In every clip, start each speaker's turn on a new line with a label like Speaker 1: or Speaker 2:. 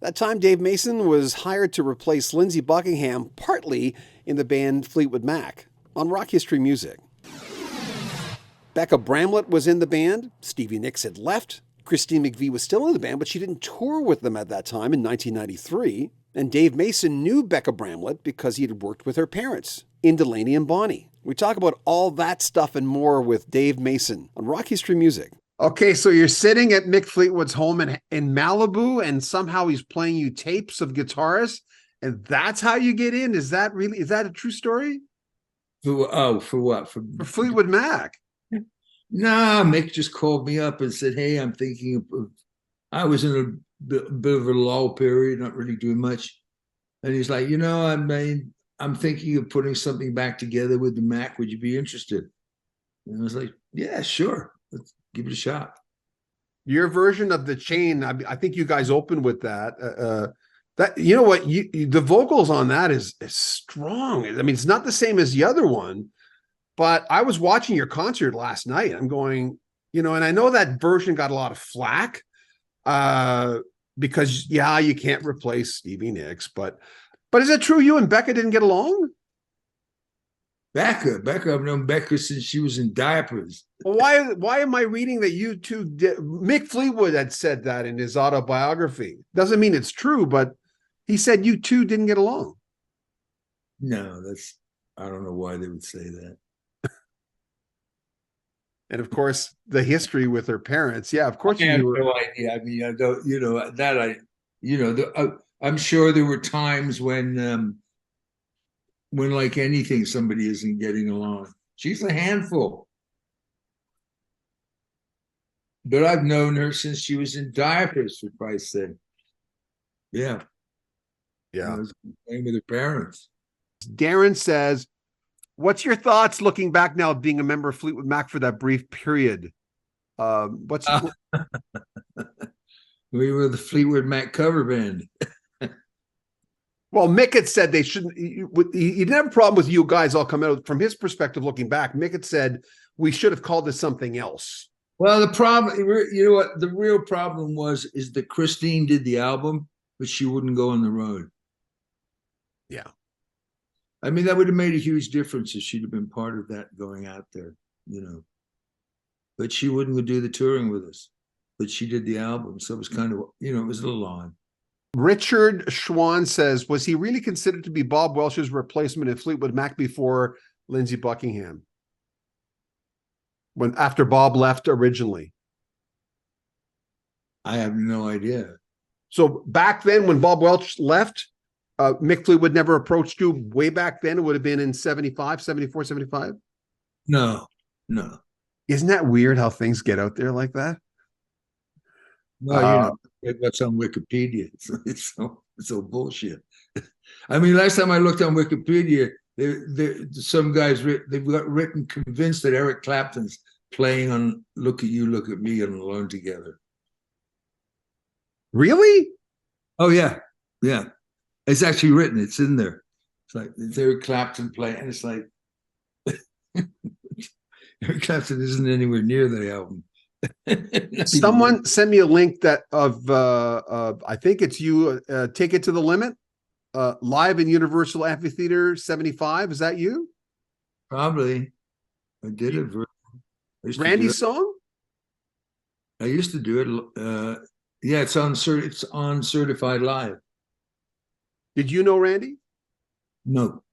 Speaker 1: That time, Dave Mason was hired to replace Lindsey Buckingham, partly in the band Fleetwood Mac, on Rock History Music. Becca Bramlett was in the band. Stevie Nicks had left. Christine McVie was still in the band, but she didn't tour with them at that time in 1993. And Dave Mason knew Becca Bramlett because he had worked with her parents, in Delaney and Bonnie. We talk about all that stuff and more with Dave Mason on Rock History Music. Okay, so you're sitting at Mick Fleetwood's home in Malibu, and somehow he's playing you tapes of guitarists, and that's how you get in? Is that a true story?
Speaker 2: For what?
Speaker 1: For Fleetwood Mac?
Speaker 2: Nah, Mick just called me up and said, hey, I'm thinking of, I was in a bit of a lull period, not really doing much. And he's like, I'm thinking of putting something back together with the Mac. Would you be interested? And I was like, yeah, sure. Let's give it a shot.
Speaker 1: Your version of The Chain, I think you guys opened with that. That, you know what, the vocals on that is strong. I mean, it's not the same as the other one, but I was watching your concert last night. I'm going, and I know that version got a lot of flack because, you can't replace Stevie Nicks, but is it true you and Becca didn't get along?
Speaker 2: Becca, I've known Becca since she was in diapers.
Speaker 1: Well, why am I reading that you two did? Mick Fleetwood had said that in his autobiography. Doesn't mean it's true, but he said you two didn't get along.
Speaker 2: No, I don't know why they would say that.
Speaker 1: And of course, the history with her parents. Yeah, of course.
Speaker 2: I have no idea. I mean, I don't, I'm sure there were times when like anything, somebody isn't getting along. She's a handful. But I've known her since she was in diapers, for Christ's sake. Yeah.
Speaker 1: Yeah.
Speaker 2: I was playing with her parents.
Speaker 1: Darren says, what's your thoughts looking back now being a member of Fleetwood Mac for that brief period?
Speaker 2: We were the Fleetwood Mac cover band.
Speaker 1: Well, Mick had said they shouldn't. He didn't have a problem with you guys all coming out. From his perspective, looking back, Mick had said we should have called this something else.
Speaker 2: Well, the problem, what the real problem is that Christine did the album, but she wouldn't go on the road.
Speaker 1: Yeah.
Speaker 2: I mean, that would have made a huge difference if she'd have been part of that going out there, But she wouldn't do the touring with us. But she did the album, so it was kind of, it was a little odd.
Speaker 1: Richard Schwann says, was he really considered to be Bob Welch's replacement in Fleetwood Mac before Lindsey Buckingham? After Bob left originally?
Speaker 2: I have no idea.
Speaker 1: So back then when Bob Welch left, Mick Fleetwood never approached you way back then? It would have been in 75, 74, 75?
Speaker 2: No.
Speaker 1: Isn't that weird how things get out there like that?
Speaker 2: Well, what's on Wikipedia. It's so bullshit. I mean, last time I looked on Wikipedia, some guys they've got written convinced that Eric Clapton's playing on "Look at You, Look at Me" and "Alone Together."
Speaker 1: Really?
Speaker 2: Oh yeah. It's actually written. It's in there. It's like it's Eric Clapton playing, and it's like Eric Clapton isn't anywhere near the album.
Speaker 1: Someone sent me a link that I think it's you. Take It to the Limit, live in Universal Amphitheater 75. Is that you?
Speaker 2: Probably. I did it.
Speaker 1: Randy's song.
Speaker 2: I used to do it. Yeah, it's on Certified Live.
Speaker 1: Did you know Randy?
Speaker 2: No,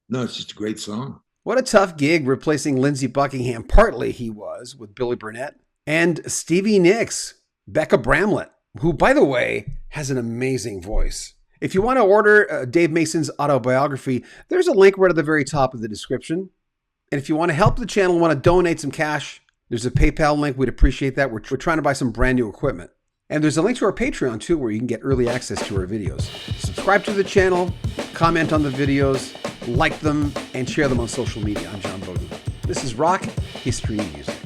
Speaker 2: it's just a great song.
Speaker 1: What a tough gig replacing Lindsey Buckingham. Partly he was with Billy Burnett and Stevie Nicks, Becca Bramlett, who, by the way, has an amazing voice. If you want to order Dave Mason's autobiography, there's a link right at the very top of the description. And if you want to help the channel and want to donate some cash, there's a PayPal link. We'd appreciate that. We're trying to buy some brand new equipment. And there's a link to our Patreon too, where you can get early access to our videos. Subscribe to the channel, comment on the videos, like them, and share them on social media. I'm John Bowden. This is Rock History Music.